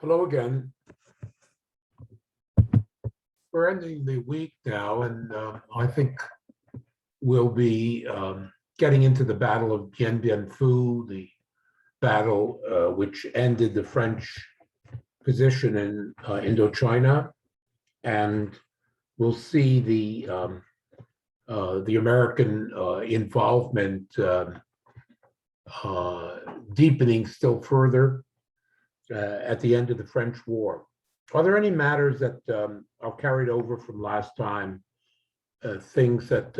Hello again. We're ending the week now, and I think we'll be getting into the Battle of Dien Bien Phu, the battle which ended the French position in Indochina, and we'll see the American involvement deepening still further at the end of the French War. Are there any matters that are carried over from last time, things that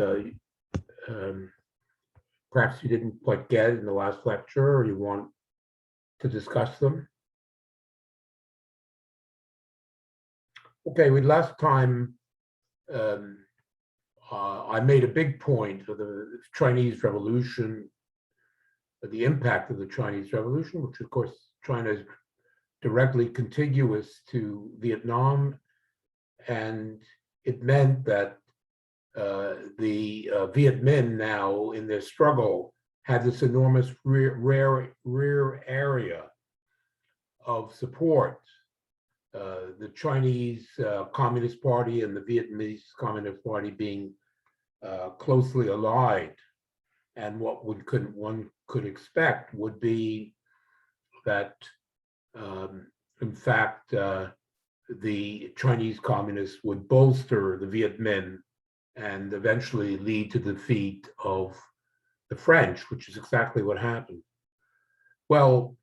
perhaps you didn't quite get in the last lecture, or you want to discuss them? Okay, last time I made a big point of the Chinese Revolution, the impact of the Chinese Revolution, which of course China is directly contiguous to Vietnam, and it meant that the Viet Minh now in their struggle had this enormous rear area of support. The Chinese Communist Party and the Vietnamese Communist Party being closely allied, and what one could expect would be that in fact, the Chinese communists would bolster the Viet Minh and eventually lead to the defeat of the French, which is exactly what happened. Well,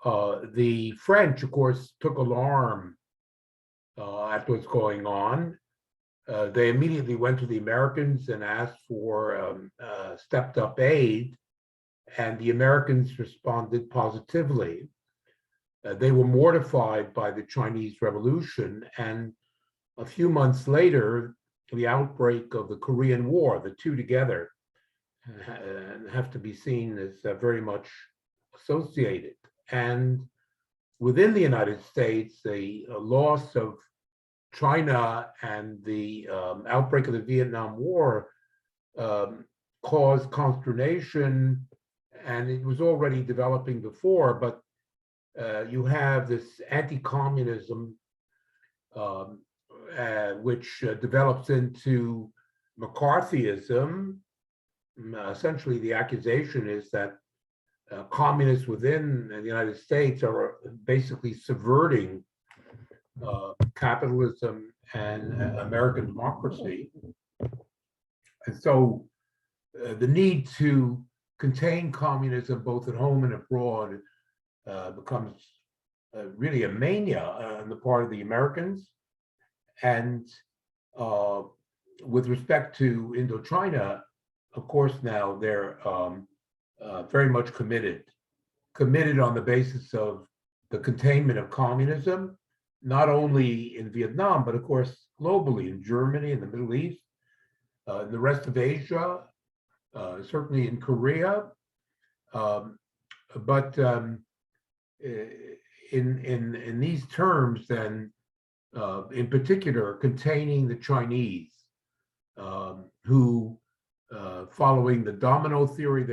the French, of course, took alarm at what's going on. They immediately went to the Americans and asked for stepped up aid, and the Americans responded positively. They were mortified by the Chinese Revolution, and a few months later, the outbreak of the Korean War, the two together have to be seen as very much associated. And within the United States, the loss of China and the outbreak of the Vietnam War caused consternation, and it was already developing before, but you have this anti-communism, which develops into McCarthyism. Essentially, the accusation is that communists within the United States are basically subverting capitalism and American democracy. And so the need to contain communism both at home and abroad becomes really a mania on the part of the Americans. And with respect to Indochina, of course, now they're very much committed on the basis of the containment of communism, not only in Vietnam, but of course, globally, in Germany, in the Middle East, in the rest of Asia, certainly in Korea. But in these terms, then, in particular, containing the Chinese, who, following the domino theory,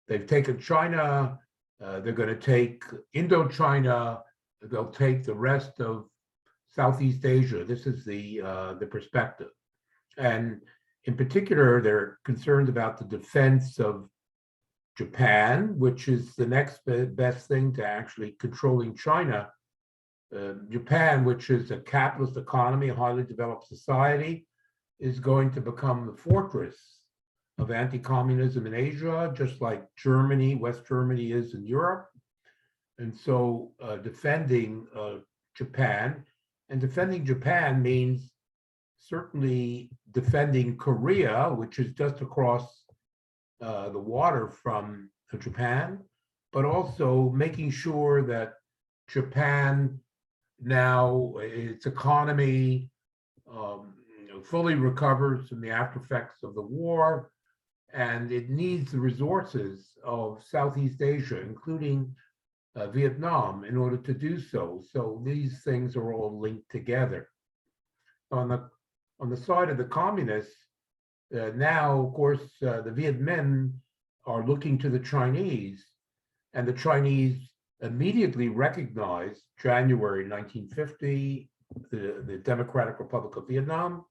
they've taken China, they're going to take Indochina, they'll take the rest of Southeast Asia. This is the perspective, and in particular, they're concerned about the defense of Japan, which is the next best thing to actually controlling China. Japan, which is a capitalist economy, a highly developed society, is going to become the fortress of anti-communism in Asia, just like Germany, West Germany is in Europe. And so defending Japan, and defending Japan means certainly defending Korea, which is just across the water from Japan, but also making sure that Japan now, its economy fully recovers from the after effects of the war, and it needs the resources of Southeast Asia, including Vietnam, in order to do so. So these things are all linked together. On the side of the communists, now, of course, the Viet Minh are looking to the Chinese, and the Chinese immediately recognized January 1950, the Democratic Republic of Vietnam.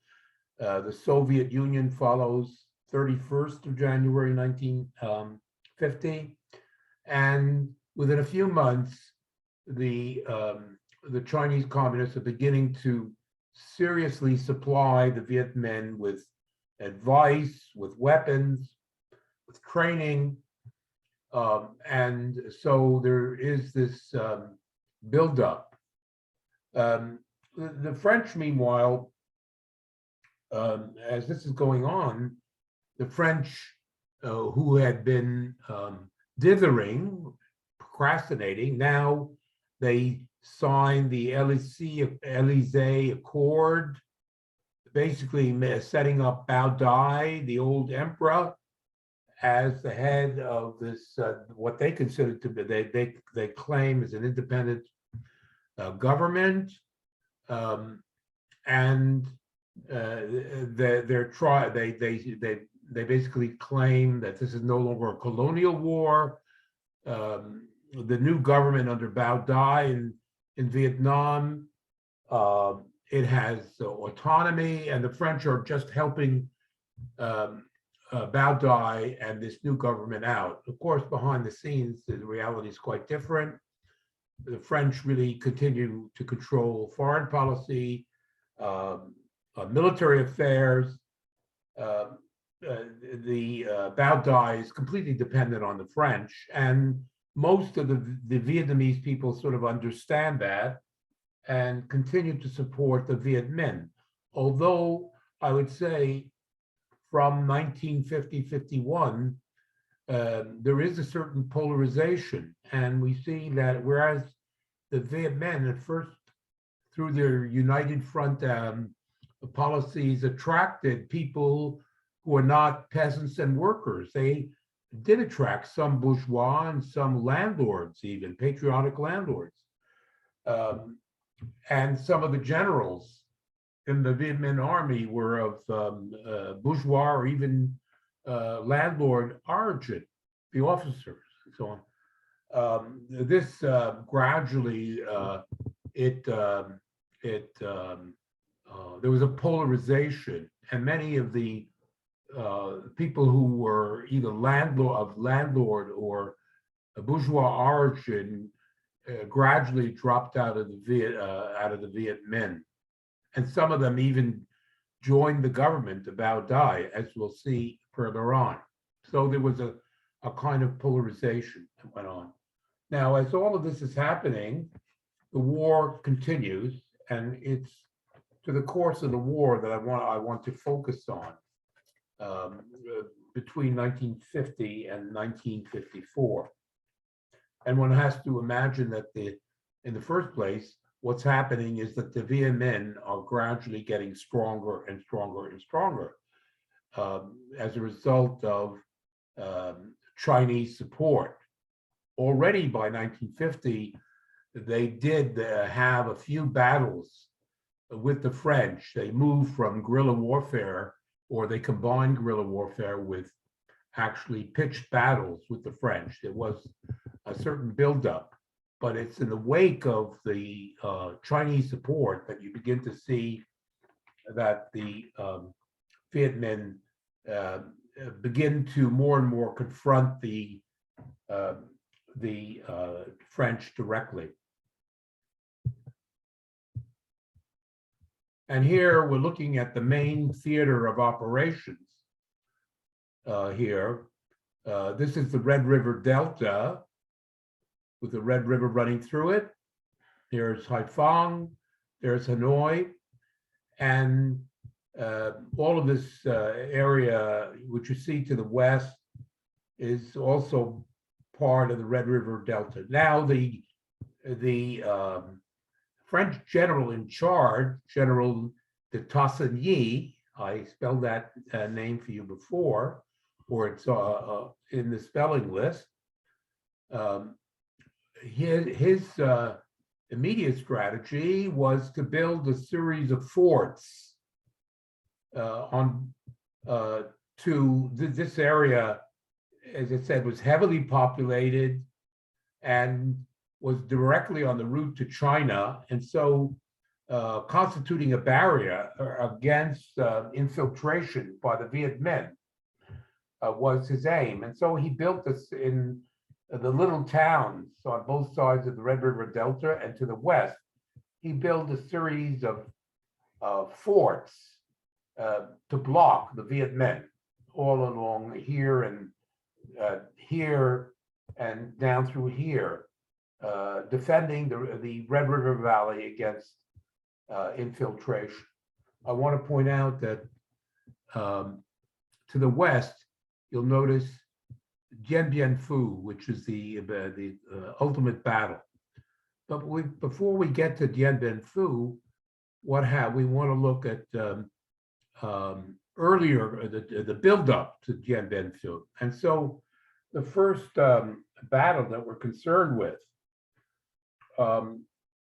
The Soviet Union follows 31st of January 1950. And within a few months, the Chinese communists are beginning to seriously supply the Viet Minh with advice, with weapons, with training. And so there is this buildup. The French, meanwhile, as this is going on, the French who had been dithering, procrastinating, now they signed the Élysée Accord, basically setting up Bao Dai, the old emperor, as the head of this, what they consider to be, they claim is an independent government, and they basically claim that this is no longer a colonial war. The new government under Bao Dai in Vietnam, it has autonomy, and the French are just helping Bao Dai and this new government out. Of course, behind the scenes, the reality is quite different. The French really continue to control foreign policy, military affairs. The Bao Dai is completely dependent on the French, and most of the Vietnamese people sort of understand that and continue to support the Viet Minh. Although I would say from 1950-51, there is a certain polarization, and we see that whereas the Viet Minh at first, through their United Front policies, attracted people who are not peasants and workers. They did attract some bourgeois and some landlords, even patriotic landlords. And some of the generals in the Viet Minh army were of bourgeois or even landlord origin, the officers and so on. This gradually, there was a polarization, and many of the people who were either landlord or a bourgeois origin gradually dropped out of the Viet Minh, and some of them even joined the government of Bao Dai, as we'll see further on. So there was a kind of polarization that went on. Now, as all of this is happening, the war continues, and it's to the course of the war that I want to focus on. Between 1950 and 1954. And one has to imagine that in the first place, what's happening is that the Viet Minh are gradually getting stronger and stronger and stronger as a result of Chinese support. Already by 1950, they did have a few battles with the French. They moved from guerrilla warfare, or they combined guerrilla warfare with actually pitched battles with the French. There was a certain buildup, but it's in the wake of the Chinese support that you begin to see that the Viet Minh begin to more and more confront the French directly. And here we're looking at the main theater of operations here. This is the Red River Delta with the Red River running through it. There's Haiphong, there's Hanoi, and all of this area, which you see to the west, is also part of the Red River Delta. Now the French general in charge, General de Tassigny, I spelled that name for you before, or it's in the spelling list. His immediate strategy was to build a series of forts to this area, as I said, was heavily populated, and was directly on the route to China, and so constituting a barrier against infiltration by the Viet Minh was his aim. And so he built this in the little towns on both sides of the Red River Delta, and to the west, he built a series of forts to block the Viet Minh all along here and here and down through here, defending the Red River Valley against infiltration. I want to point out that to the west, you'll notice Dien Bien Phu, which is the ultimate battle. But before we get to Dien Bien Phu, we want to look at earlier the buildup to Dien Bien Phu. And so the first battle that we're concerned with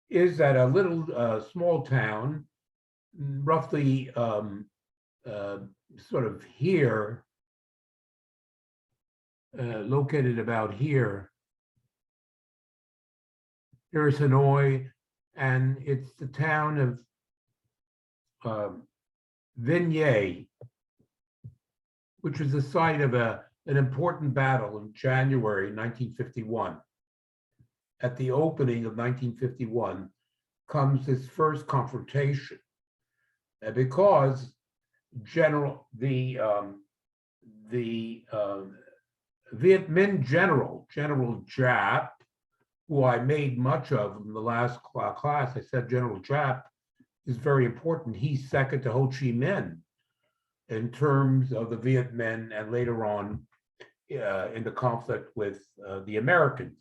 is at a little small town, roughly sort of here, located about here. Here is Hanoi, and it's the town of Vinh Ye, which was the site of an important battle in January 1951. At the opening of 1951 comes this first confrontation, because the Viet Minh General Giap, who I made much of in the last class, I said General Giap is very important. He's second to Ho Chi Minh in terms of the Viet Minh, and later on in the conflict with the Americans.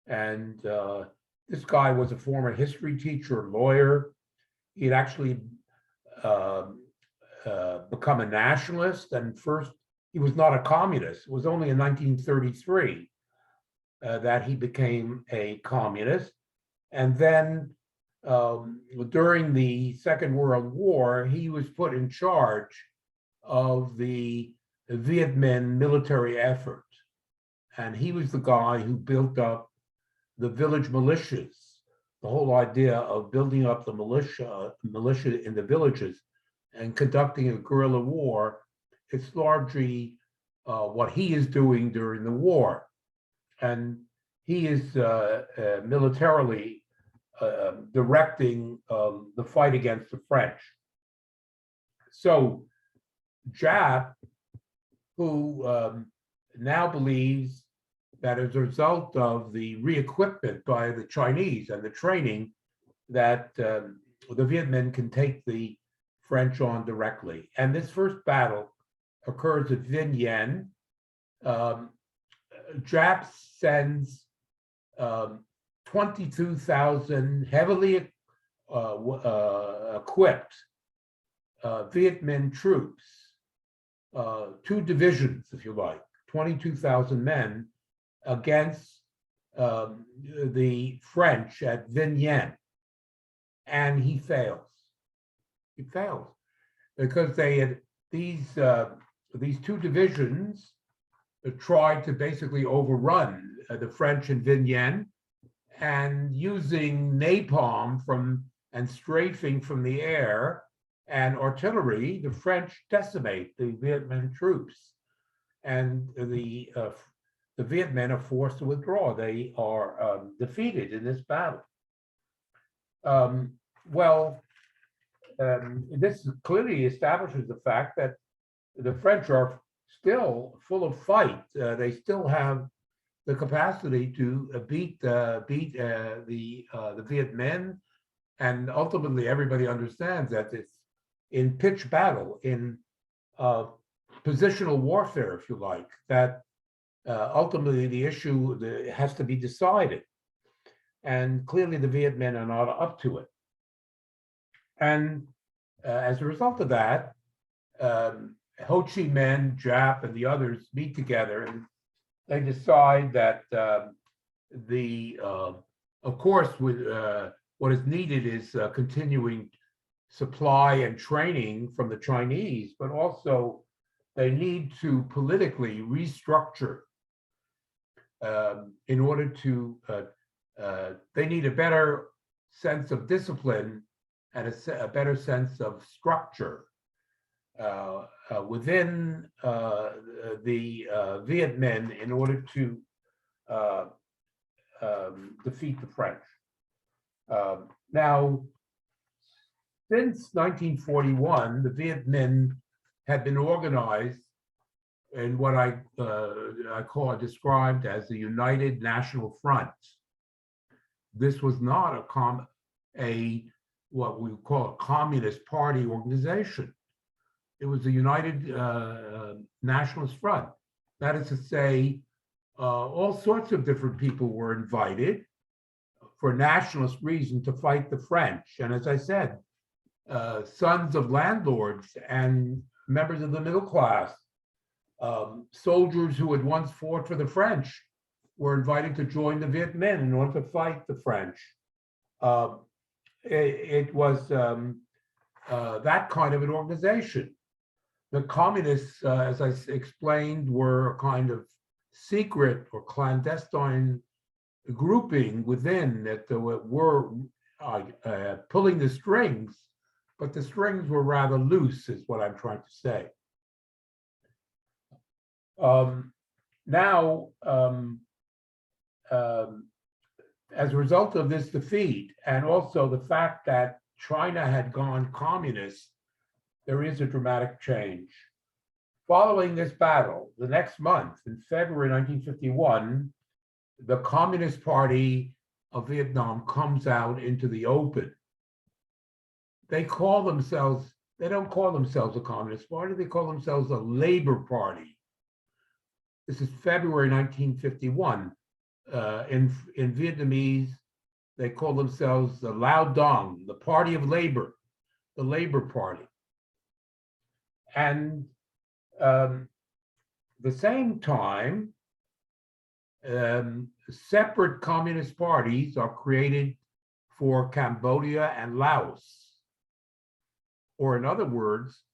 And this guy was a former history teacher, lawyer. He'd actually become a nationalist, and first he was not a communist. It was only in 1933 that he became a communist. And then during the Second World War, he was put in charge of the Viet Minh military effort. And he was the guy who built up the village militias, the whole idea of building up the militia in the villages and conducting a guerrilla war. It's largely what he is doing during the war. And he is militarily directing the fight against the French. So Giap, who now believes that as a result of the re-equipment by the Chinese and the training, that the Viet Minh can take the French on directly. And this first battle occurs at Vinh Yen. Giap sends 22,000 heavily equipped Viet Minh troops, two divisions, if you like, 22,000 men against the French at Vinh Yen. And he fails. He fails because they had these two divisions tried to basically overrun the French in Vinh Yen, and using napalm and strafing from the air and artillery, the French decimate the Viet Minh troops, and the Viet Minh are forced to withdraw. They are defeated in this battle. This clearly establishes the fact that the French are still full of fight. They still have the capacity to beat the Viet Minh, and ultimately everybody understands that it's in pitched battle, in positional warfare, if you like, that ultimately the issue has to be decided. And clearly the Viet Minh are not up to it. And as a result of that, Ho Chi Minh, Giap, and the others meet together, and they decide that of course, what is needed is continuing supply and training from the Chinese, but also they need to politically restructure in order to They need a better sense of discipline and a better sense of structure within the Viet Minh in order to defeat the French. Now, since 1941, the Viet Minh had been organized in what I described as the United National Front. This was not what we call a Communist Party organization. It was a United Nationalist Front. That is to say, all sorts of different people were invited for nationalist reason to fight the French. And as I said, sons of landlords and members of the middle class, soldiers who had once fought for the French were invited to join the Viet Minh in order to fight the French. It was that kind of an organization. The communists, as I explained, were a kind of secret or clandestine grouping within that were pulling the strings, but the strings were rather loose, is what I'm trying to say. Now, as a result of this defeat, and also the fact that China had gone communist, there is a dramatic change. Following this battle, the next month, in February 1951, the Communist Party of Vietnam comes out into the open. They don't call themselves a Communist Party, they call themselves a Labor Party. This is February 1951. In Vietnamese, they call themselves the Lao Dong, the Party of Labor, the Labor Party. And the same time, separate communist parties are created for Cambodia and Laos. Or in other words,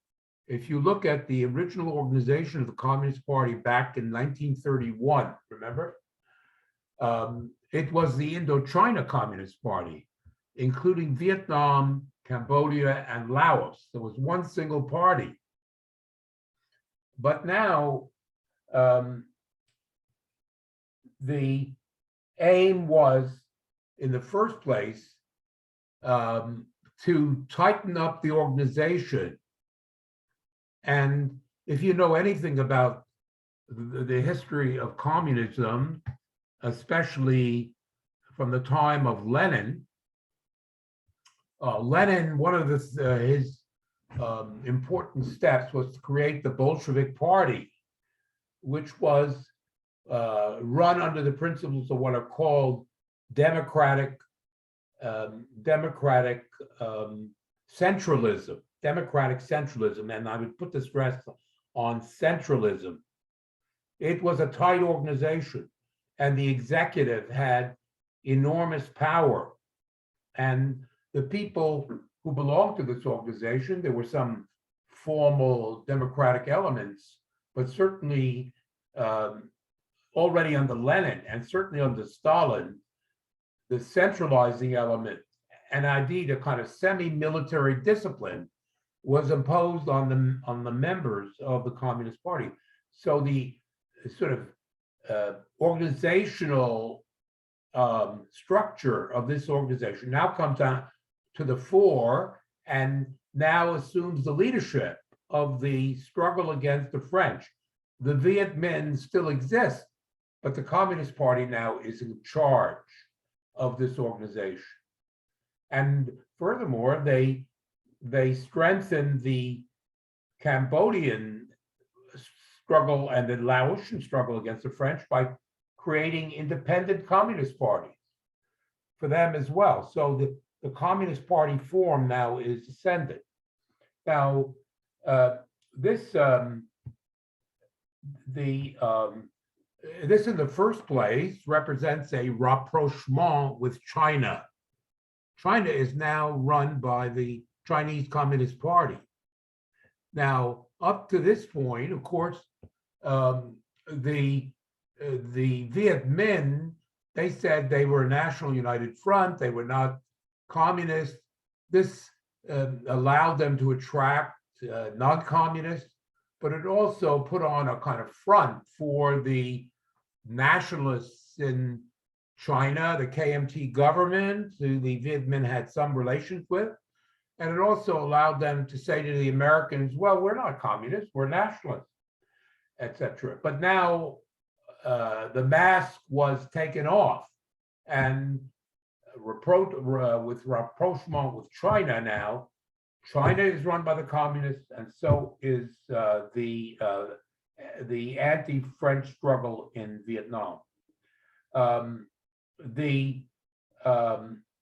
if you look at the original organization of the Communist Party back in 1931, remember? It was the Indochina Communist Party, including Vietnam, Cambodia, and Laos. There was one single party. But now, the aim was, in the first place, to tighten up the organization. And if you know anything about the history of communism, especially from the time of Lenin, one of his important steps was to create the Bolshevik Party, which was run under the principles of what are called democratic centralism, and I would put the stress on centralism. It was a tight organization, and the executive had enormous power. And the people who belonged to this organization, there were some formal democratic elements, but certainly already under Lenin and certainly under Stalin, the centralizing element and indeed a kind of semi-military discipline was imposed on the members of the Communist Party. So the sort of organizational structure of this organization now comes out to the fore and now assumes the leadership of the struggle against the French. The Viet Minh still exists, but the Communist Party now is in charge of this organization. And furthermore, they strengthened the Cambodian struggle and the Laotian struggle against the French by creating independent communist parties for them as well. So the Communist Party form now is ascendant. Now, this in the first place represents a rapprochement with China. China is now run by the Chinese Communist Party. Now, up to this point, of course, the Viet Minh they said they were a National United Front. They were not communist. This allowed them to attract non-communists, but it also put on a kind of front for the nationalists in China, the KMT government, who the Viet Minh had some relations with. And it also allowed them to say to the Americans, well, we're not communists, we're nationalists, etc. But now the mask was taken off, and with rapprochement with China now, China is run by the communists, and so is the anti-French struggle in Vietnam.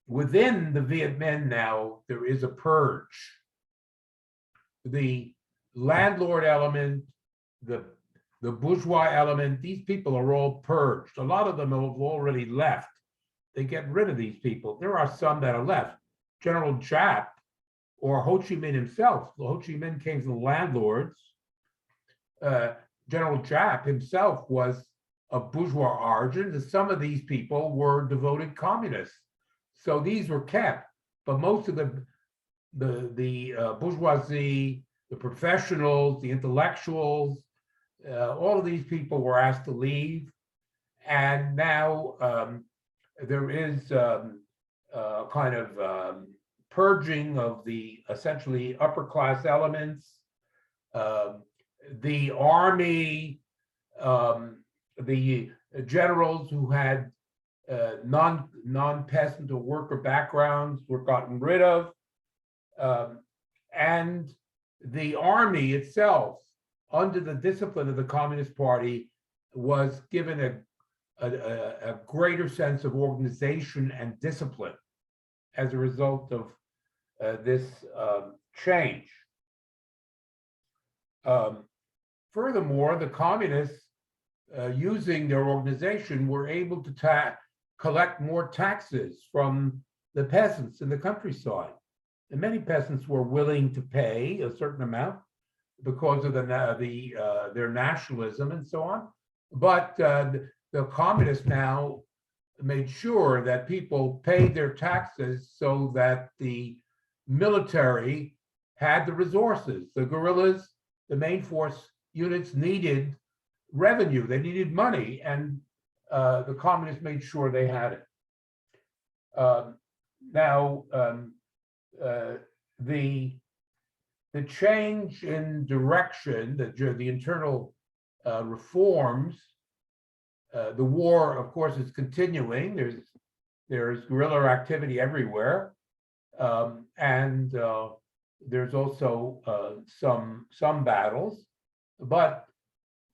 Within the Viet Minh now, there is a purge. The landlord element, the bourgeois element, these people are all purged. A lot of them have already left. They get rid of these people. There are some that are left. General Giap, or Ho Chi Minh himself. Ho Chi Minh came from the landlords. General Giap himself was of bourgeois origin, and some of these people were devoted communists. So these were kept, but most of the bourgeoisie, the professionals, the intellectuals, all of these people were asked to leave, and now there is a kind of purging of the essentially upper class elements. The army, the generals who had non-peasant or worker backgrounds were gotten rid of, and the army itself, under the discipline of the Communist Party, was given a greater sense of organization and discipline as a result of this change. Furthermore, the communists, using their organization, were able to collect more taxes from the peasants in the countryside. And many peasants were willing to pay a certain amount because of their nationalism and so on. But the communists now made sure that people paid their taxes so that the military had the resources. The guerrillas, the main force units, needed revenue, they needed money, and the communists made sure they had it. Now, the change in direction, the internal reforms, the war, of course, is continuing. There's guerrilla activity everywhere, and there's also some battles, but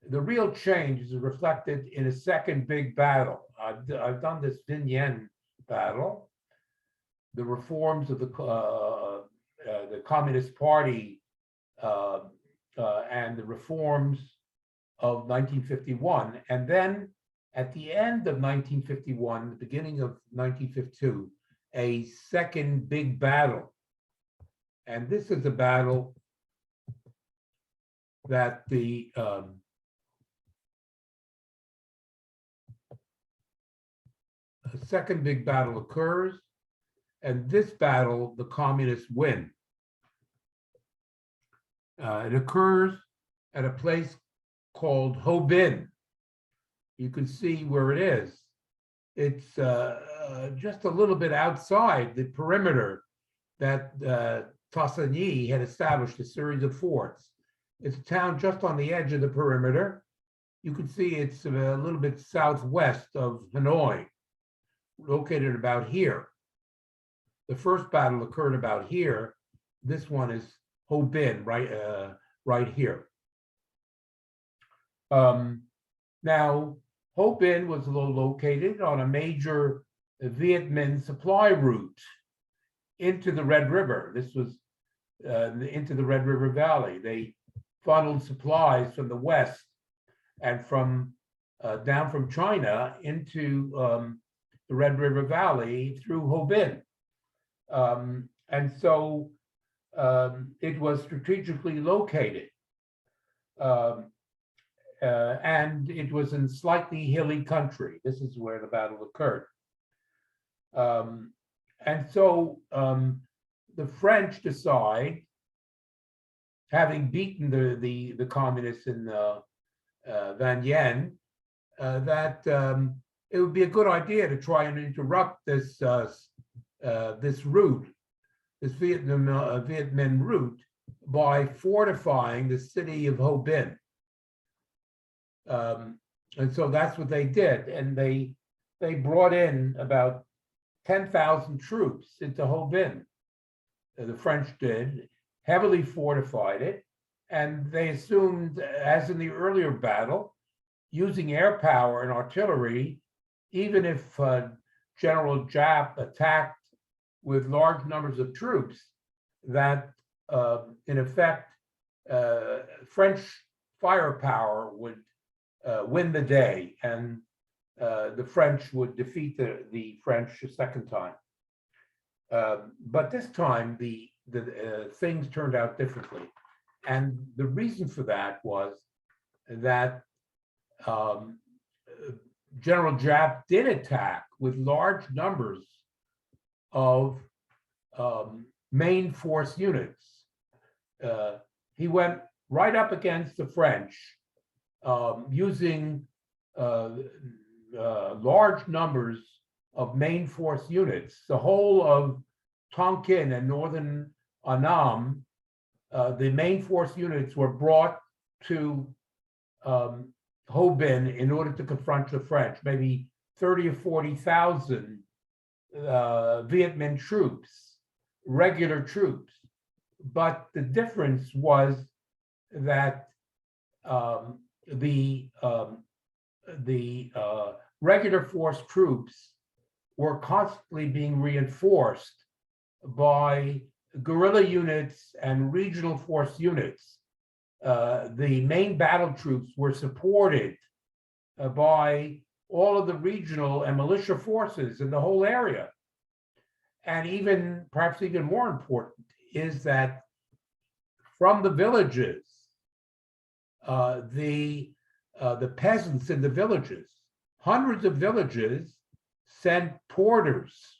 the real change is reflected in a second big battle. I've done this Vinh Yen battle, the reforms of the Communist Party and the reforms of 1951, and then at the end of 1951, the beginning of 1952, a second big battle. And this is a battle that a second big battle occurs, and this battle, the communists win. It occurs at a place called Ho Binh. You can see where it is. It's just a little bit outside the perimeter that Tassigny had established a series of forts. It's a town just on the edge of the perimeter. You can see it's a little bit southwest of Hanoi, located about here. The first battle occurred about here. This one is Ho Binh, right here. Now, Ho Binh was located on a major Viet Minh supply route into the Red River. This was into the Red River Valley. They funneled supplies from the west and from down from China into the Red River Valley through Ho Binh. And so it was strategically located. and it was in slightly hilly country. This is where the battle occurred. And so the French decide, having beaten the communists in Van Yen, that it would be a good idea to try and interrupt this this route, this Viet Minh route, by fortifying the city of Ho Binh. And so that's what they did, and they brought in about 10,000 troops into Ho Binh. The French did, heavily fortified it, and they assumed, as in the earlier battle, using air power and artillery, even if General Giap attacked with large numbers of troops, that in effect, French firepower would win the day, and the French would defeat the French a second time. But this time, the things turned out differently. And the reason for that was that General Giap did attack with large numbers of main force units. He went right up against the French using large numbers of main force units. The whole of Tonkin and northern Annam, the main force units were brought to Ho Binh in order to confront the French, maybe 30 or 40,000 Viet Minh troops, regular troops. But the difference was that the regular force troops were constantly being reinforced by guerrilla units and regional force units. The main battle troops were supported by all of the regional and militia forces in the whole area. And even, perhaps even more important, is that from the villages, the peasants in the villages, hundreds of villages, sent porters,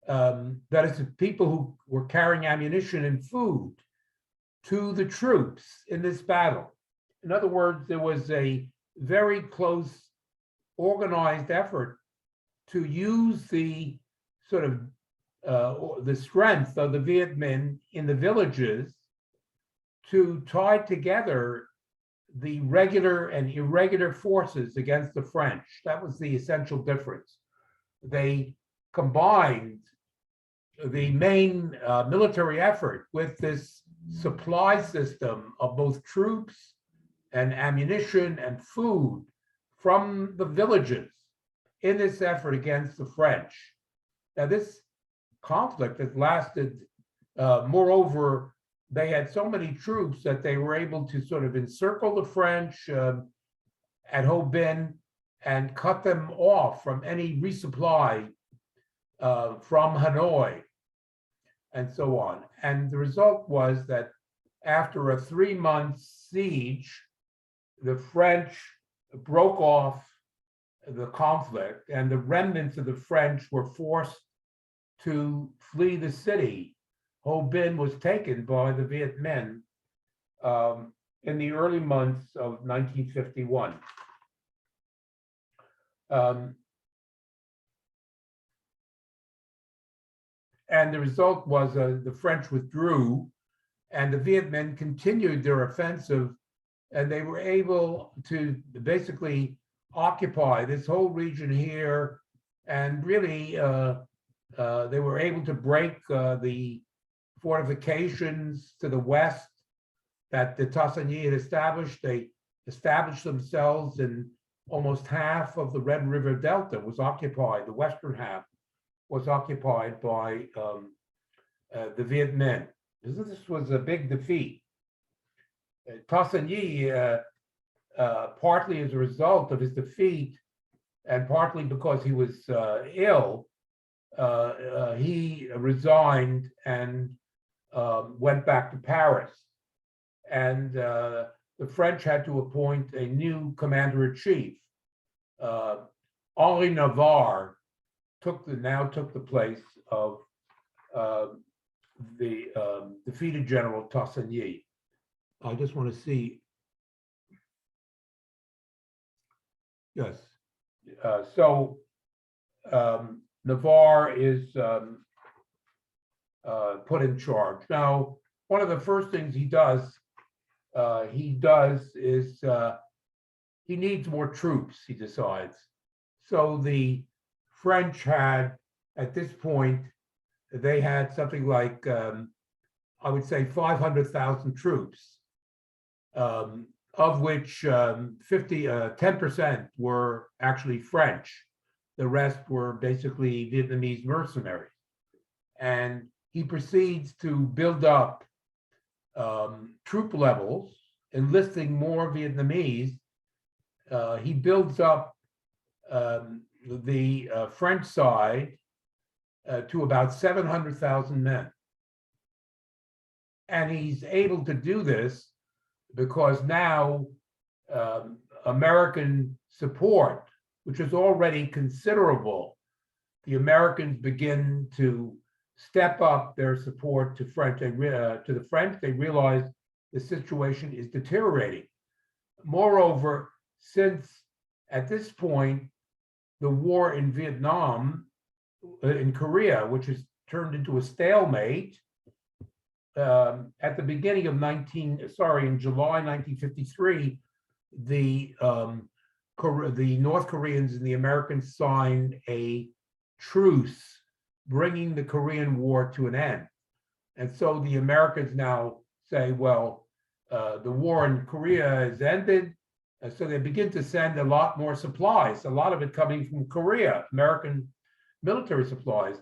that is, people who were carrying ammunition and food, to the troops in this battle. In other words, there was a very close, organized effort to use the sort of the strength of the Viet Minh in the villages to tie together the regular and irregular forces against the French. That was the essential difference. They combined the main military effort with this supply system of both troops and ammunition and food from the villages in this effort against the French. Now, this conflict has lasted, moreover, they had so many troops that they were able to sort of encircle the French at Ho Binh and cut them off from any resupply from Hanoi, and so on. And the result was that after a 3-month siege, the French broke off the conflict, and the remnants of the French were forced to flee the city. Ho Binh was taken by the Viet Minh in the early months of 1951. And the result was the French withdrew, and the Viet Minh continued their offensive, and they were able to basically occupy this whole region here, and really they were able to break the fortifications to the west that the Tassigny had established. They established themselves in almost half of the Red River Delta was occupied, the western half was occupied by the Viet Minh. This was a big defeat. Tassigny, partly as a result of his defeat and partly because he was ill, he resigned and went back to Paris. And the the French had to appoint a new commander-in-chief. Henri Navarre took the place of the defeated General Tassigny. I just want to see. Yes. So Navarre is put in charge. Now, one of the first things he does is he needs more troops, he decides. So the French had, at this point, they had something like, I would say 500,000 troops, of which 10% were actually French. The rest were basically Vietnamese mercenaries. And he proceeds to build up troop levels, enlisting more Vietnamese. He builds up the French side to about 700,000 men. And he's able to do this because now American support, which is already considerable, the Americans begin to step up their support to the French. They realize the situation is deteriorating. Moreover, since at this point, the war in Vietnam, in Korea, which has turned into a stalemate, at the beginning of in July 1953, the North Koreans and the Americans signed a truce, bringing the Korean War to an end. And so the Americans now say, well, the war in Korea has ended. And so they begin to send a lot more supplies, a lot of it coming from Korea, American military supplies.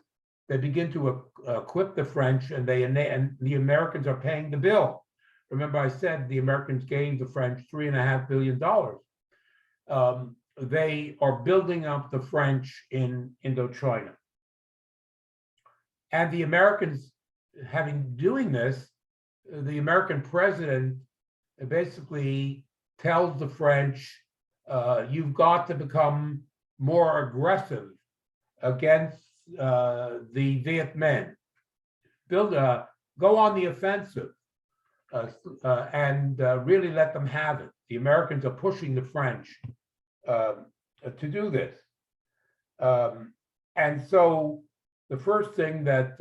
They begin to equip the French, and the Americans are paying the bill. Remember, I said the Americans gave the French $3.5 billion. They are building up the French in Indochina. And the Americans, doing this, the American president basically tells the French, you've got to become more aggressive against the Viet Minh. Go on the offensive and really let them have it. The Americans are pushing the French to do this. And so the first thing that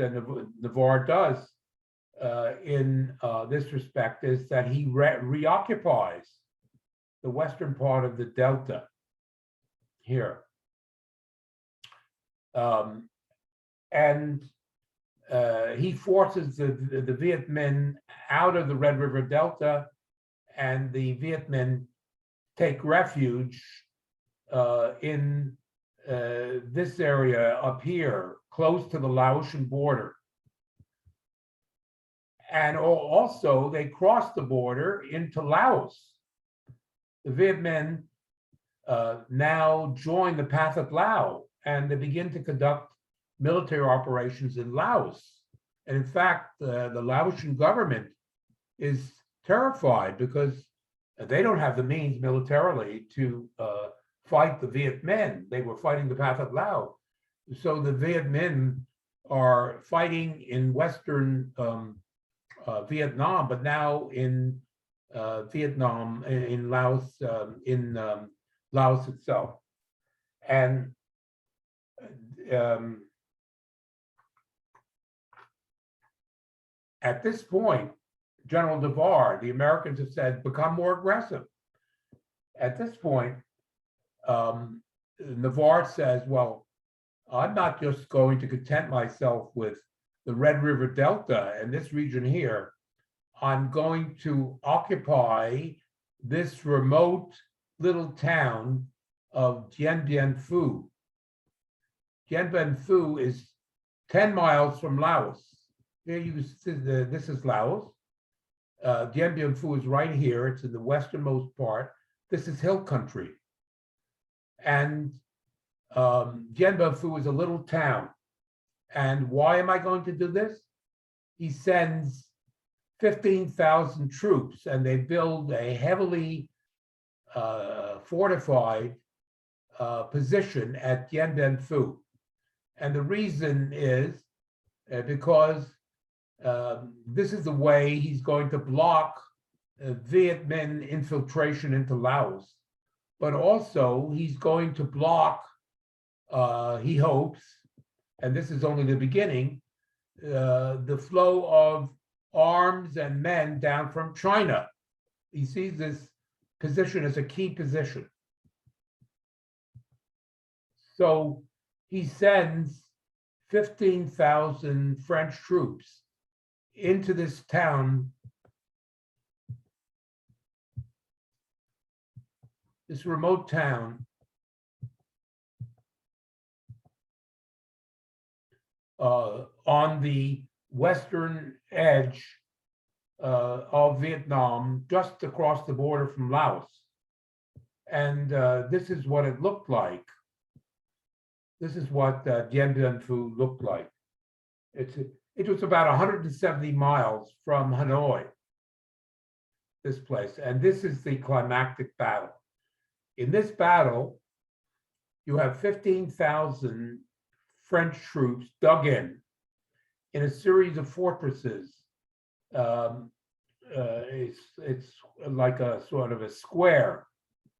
Navarre does in this respect is that he reoccupies the western part of the Delta here. And he forces the Viet Minh out of the Red River Delta, and the Viet Minh take refuge in this area up here, close to the Laotian border. And also, they cross the border into Laos. The Viet Minh now join the Pathet Lao, and they begin to conduct military operations in Laos. And in fact, the Laotian government is terrified because they don't have the means militarily to fight the Viet Minh. They were fighting the Pathet Lao. So the Viet Minh are fighting in Western Vietnam, but now in Vietnam, in Laos, Laos itself. And at this point, General Navarre, the Americans have said, become more aggressive. At this point, Navarre says, well, I'm not just going to content myself with the Red River Delta and this region here. I'm going to occupy this remote little town of Dien Bien Phu. Dien Bien Phu is 10 miles from Laos. Here you see this is Laos. Dien Bien Phu is right here. It's in the westernmost part. This is hill country. And Dien Bien Phu is a little town. And why am I going to do this? He sends 15,000 troops, and they build a heavily fortified position at Dien Bien Phu. And the reason is because this is the way he's going to block Viet Minh infiltration into Laos, but also he's going to block, he hopes, and this is only the beginning, the flow of arms and men down from China. He sees this position as a key position. So he sends 15,000 French troops into this town, this remote town, on the western edge of Vietnam, just across the border from Laos. And this is what it looked like. This is what Dien Bien Phu looked like. It was about 170 miles from Hanoi, this place. And this is the climactic battle. In this battle, you have 15,000 French troops dug in a series of fortresses. It's like a sort of a square.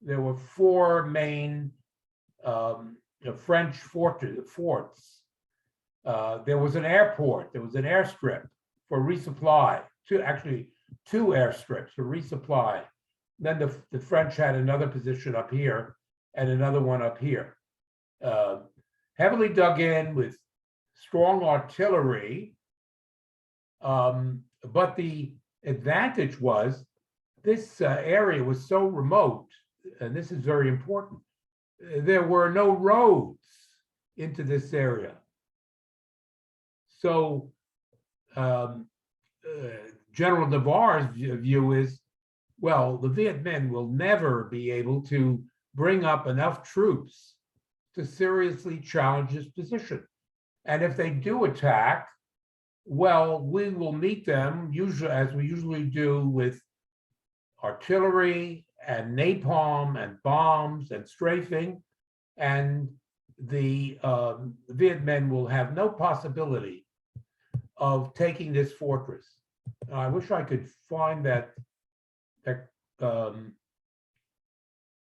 There were 4 main French forts. There was an airport. There was an airstrip for resupply. Two airstrips for resupply. Then the French had another position up here and another one up here. Heavily dug in with strong artillery. But the advantage was this area was so remote, and this is very important. There were no roads into this area. So General Navarre's view is, well, the Viet Minh will never be able to bring up enough troops to seriously challenge this position. And if they do attack, well, we will meet them usually, as we usually do, with artillery and napalm and bombs and strafing, and the Viet Minh will have no possibility of taking this fortress. I wish I could find that.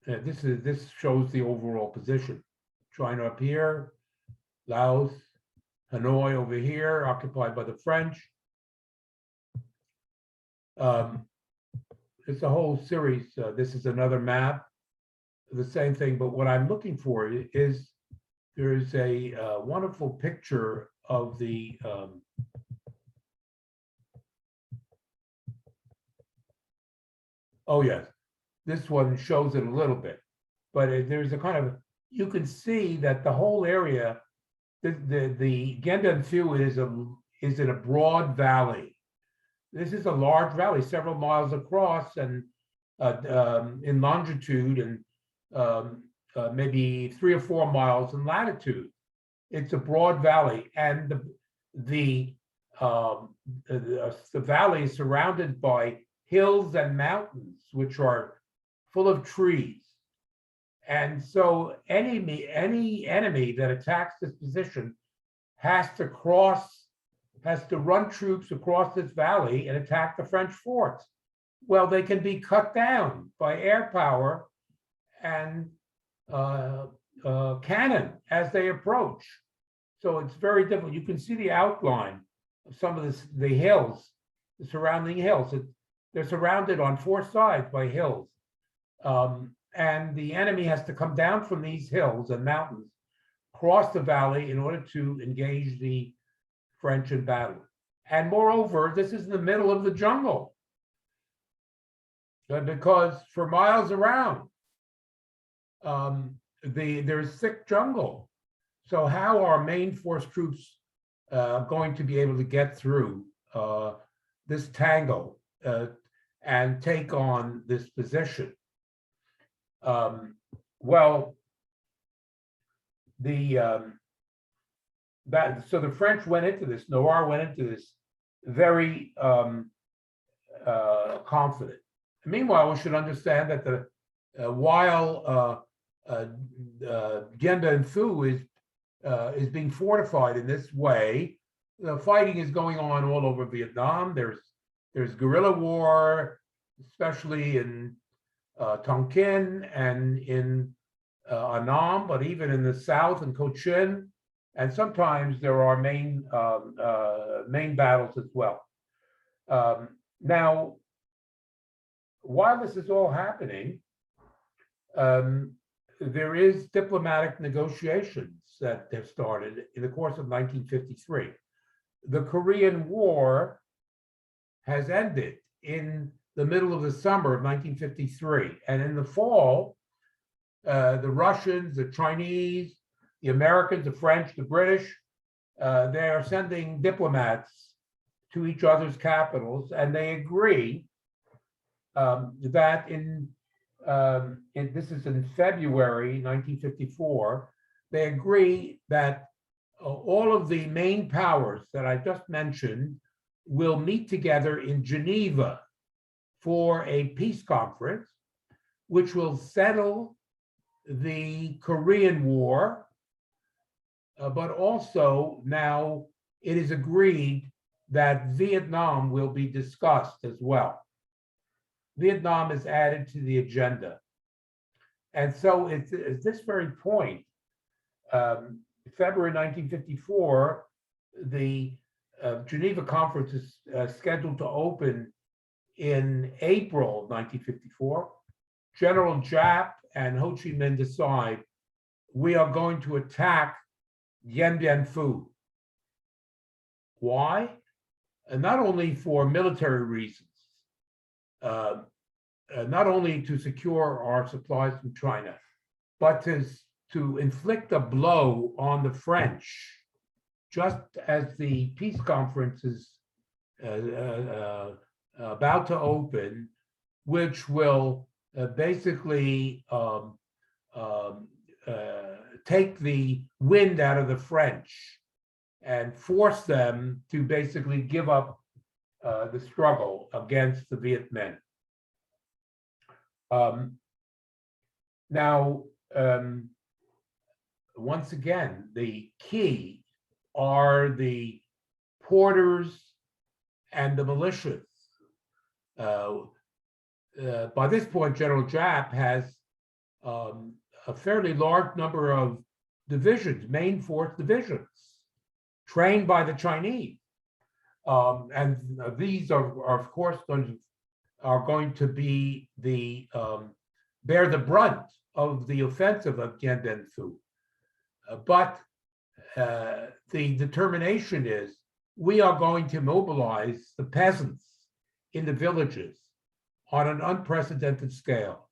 This shows the overall position. China up here, Laos, Hanoi over here, occupied by the French. It's a whole series. This is another map, the same thing. But what I'm looking for is there's a wonderful picture of the oh yes, this one shows it a little bit, but there's a kind of, you can see that the whole area, the Dien Bien Phu is in a broad valley. This is a large valley, several miles across and in longitude, and maybe 3 or 4 miles in latitude. It's a broad valley, and the valley is surrounded by hills and mountains, which are full of trees. And so any enemy that attacks this position has to run troops across this valley and attack the French forts. Well, they can be cut down by air power and cannon as they approach. So it's very difficult. You can see the outline of some of the hills, the surrounding hills. They're surrounded on 4 sides by hills. And the enemy has to come down from these hills and mountains, cross the valley in order to engage the French in battle. And moreover, this is in the middle of the jungle, because for miles around, there's thick jungle. So how are main force troops going to be able to get through this tangle and take on this position? Well, so the French went into this, Navarre went into this very confident. Meanwhile, we should understand that while Dien Bien Phu is being fortified in this way, the fighting is going on all over Vietnam. There's guerrilla war, especially in Tonkin and in Annam, but even in the south in Cochin, and sometimes there are main battles as well. Now, while this is all happening, there is diplomatic negotiations that have started in the course of 1953. The Korean War has ended in the middle of the summer of 1953, and in the fall, the Russians, the Chinese, the Americans, the French, the British, they are sending diplomats to each other's capitals, and they agree that this is in February 1954, they agree that all of the main powers that I just mentioned will meet together in Geneva for a peace conference, which will settle the Korean War, but also now it is agreed that Vietnam will be discussed as well. Vietnam is added to the agenda. And so it's at this very point, February 1954, the Geneva conference is scheduled to open in April 1954. General Giap and Ho Chi Minh decide we are going to attack Dien Bien Phu. Why? Not only for military reasons, not only to secure our supplies from China, but to inflict a blow on the French, just as the peace conference is about to open, which will basically take the wind out of the French and force them to basically give up the struggle against the Viet Minh. Now, once again, the key are the porters and the militias. By this point, General Giap has a fairly large number of divisions, main force divisions, trained by the Chinese. And these are of course, going to be bear the brunt of the offensive of Dien Bien Phu. But the determination is we are going to mobilize the peasants in the villages on an unprecedented scale.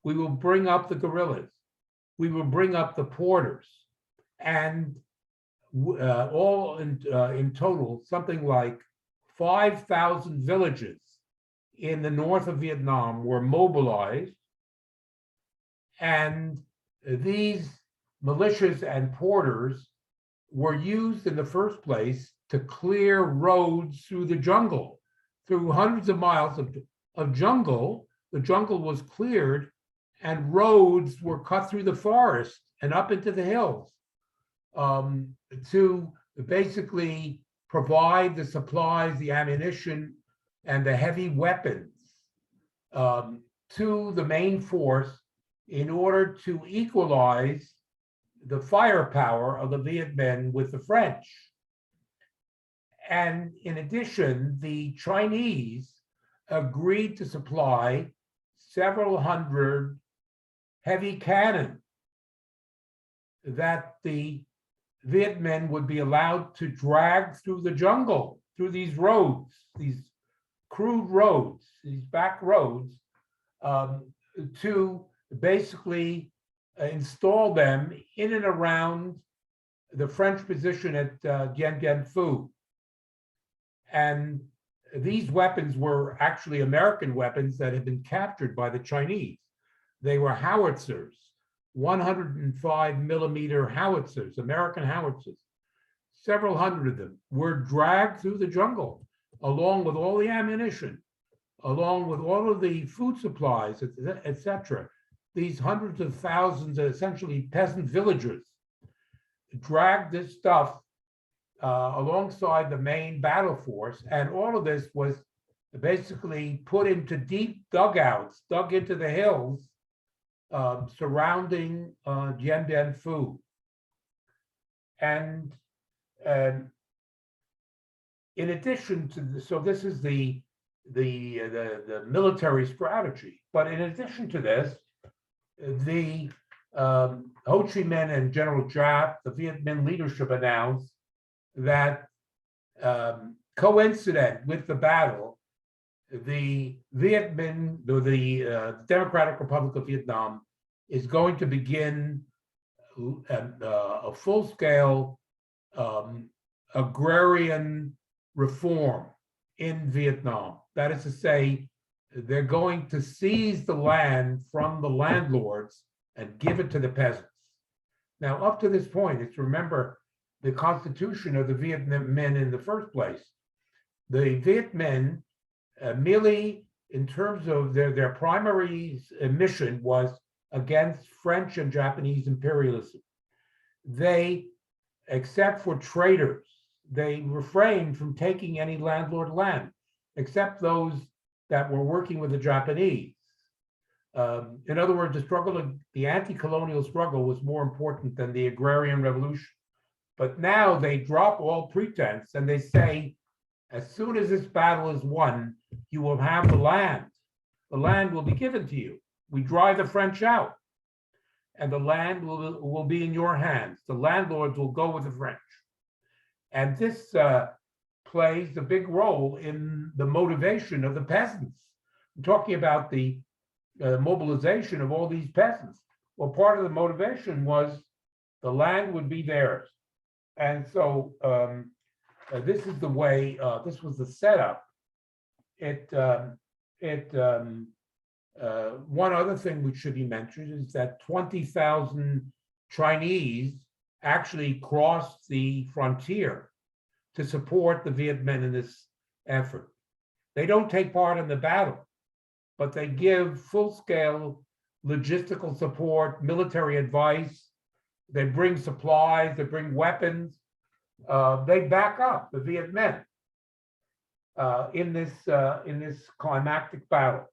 We will bring up the guerrillas. We will bring up the porters, and all in total, something like 5,000 villages in the north of Vietnam were mobilized, and these militias and porters were used in the first place to clear roads through the jungle, through hundreds of miles of jungle. The jungle was cleared and roads were cut through the forest and up into the hills to basically provide the supplies, the ammunition, and the heavy weapons to the main force in order to equalize the firepower of the Viet Minh with the French. And in addition, the Chinese agreed to supply several hundred heavy cannon that the Viet Minh would be allowed to drag through the jungle, through these roads, these crude roads, these back roads, to basically install them in and around the French position at Dien Bien Phu. And these weapons were actually American weapons that had been captured by the Chinese. They were howitzers, 105 millimeter howitzers, American howitzers. Several hundred of them were dragged through the jungle along with all the ammunition along with all of the food supplies, etc. These hundreds of thousands of essentially peasant villagers dragged this stuff alongside the main battle force, and all of this was basically put into deep dugouts, dug into the hills surrounding Dien Bien Phu. And in addition to this, so this is the military strategy. But in addition to this, the Ho Chi Minh and General Giap, the Viet Minh leadership, announced that coincident with the battle, the Viet Minh, the Democratic Republic of Vietnam, is going to begin a full-scale agrarian reform in Vietnam. That is to say, they're going to seize the land from the landlords and give it to the peasants. Now, up to this point, it's remember the constitution of the Viet Minh in the first place. The Viet Minh, merely in terms of their primary mission, was against French and Japanese imperialism. They, except for traders, they refrained from taking any landlord land, except those that were working with the Japanese. In other words, the anti-colonial struggle was more important than the agrarian revolution. But now they drop all pretense and they say, as soon as this battle is won, you will have the land. The land will be given to you. We drive the French out, and the land will be in your hands. The landlords will go with the French. And this plays a big role in the motivation of the peasants. I'm talking about the mobilization of all these peasants. Well, part of the motivation was the land would be theirs. And so this is the way, this was the setup. One other thing which should be mentioned is that 20,000 Chinese actually crossed the frontier to support the Viet Minh in this effort. They don't take part in the battle, but they give full-scale logistical support, military advice. They bring supplies, they bring weapons. They back up the Viet Minh in this climactic battle.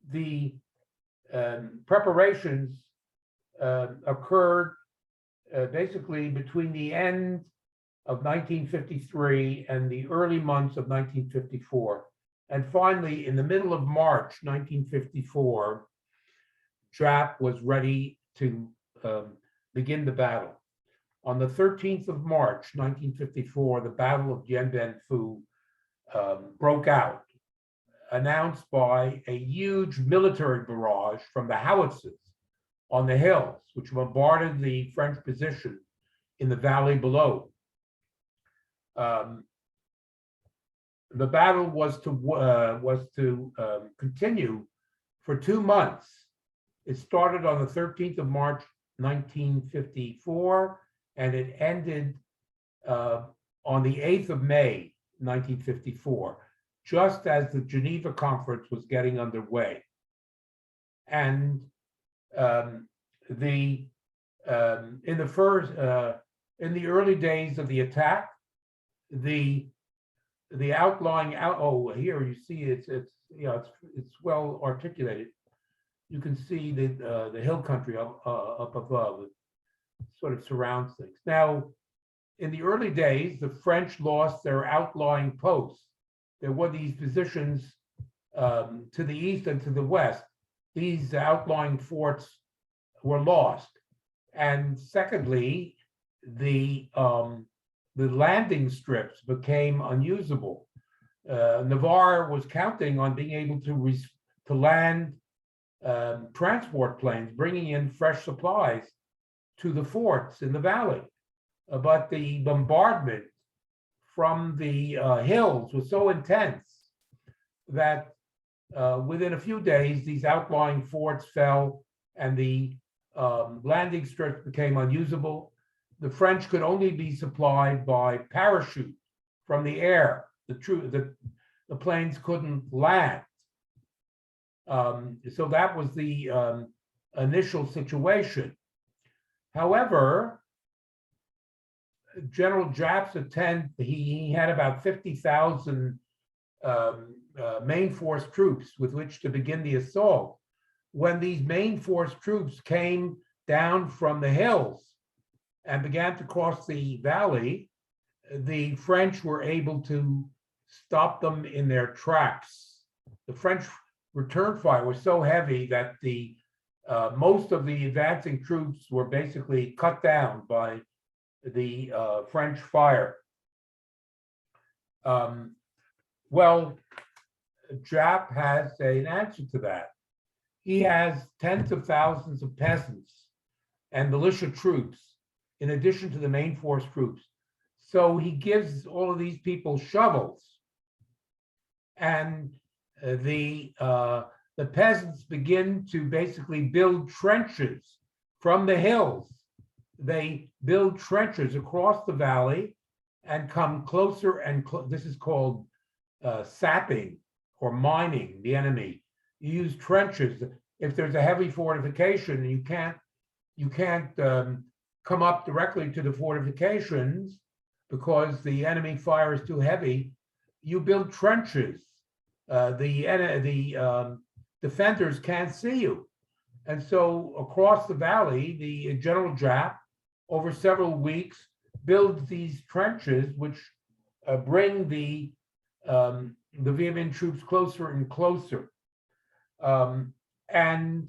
The preparations occurred basically between the end of 1953 and the early months of 1954. And finally, in the middle of March 1954, Giap was ready to begin the battle. On the 13th of March 1954, the Battle of Dien Bien Phu broke out, announced by a huge military barrage from the howitzers on the hills, which bombarded the French position in the valley below. The battle was to continue for 2 months. It started on the 13th of March 1954, and it ended on the 8th of May 1954. Just as the Geneva Conference was getting underway. And in the early days of the attack, the outlying here you see it's well articulated. You can see the hill country up above. It sort of surrounds things. Now, in the early days, the French lost their outlying posts. There were these positions to the east and to the west. These outlying forts were lost. And secondly, the landing strips became unusable. Navarre was counting on being able to land transport planes, bringing in fresh supplies to the forts in the valley. But the bombardment from the hills was so intense that within a few days, these outlying forts fell and the landing strips became unusable. The French could only be supplied by parachute from the air. The the planes couldn't land. So that was the initial situation. However, General Giap's he had about 50,000 main force troops with which to begin the assault. When these main force troops came down from the hills and began to cross the valley, the French were able to stop them in their tracks. The French return fire was so heavy that the most of the advancing troops were basically cut down by the French fire. Well, Giap has an answer to that. He has tens of thousands of peasants and militia troops in addition to the main force troops. So he gives all of these people shovels, and the peasants begin to basically build trenches from the hills. They build trenches across the valley and come closer and this is called sapping or mining the enemy. You use trenches. If there's a heavy fortification and you can't come up directly to the fortifications because the enemy fire is too heavy, you build trenches. The defenders can't see you. And so across the valley, the General Giap, over several weeks, builds these trenches, which bring the Vietnamese troops closer and closer. And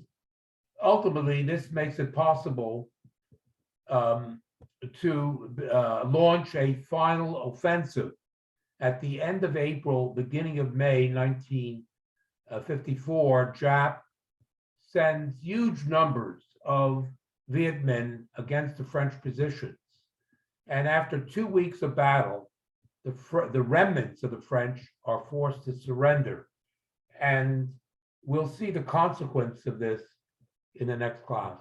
ultimately, this makes it possible to launch a final offensive at the end of April, beginning of May 1954. Giap sends huge numbers of Viet Minh against the French positions. And after 2 weeks of battle, the remnants of the French are forced to surrender. And we'll see the consequence of this in the next class.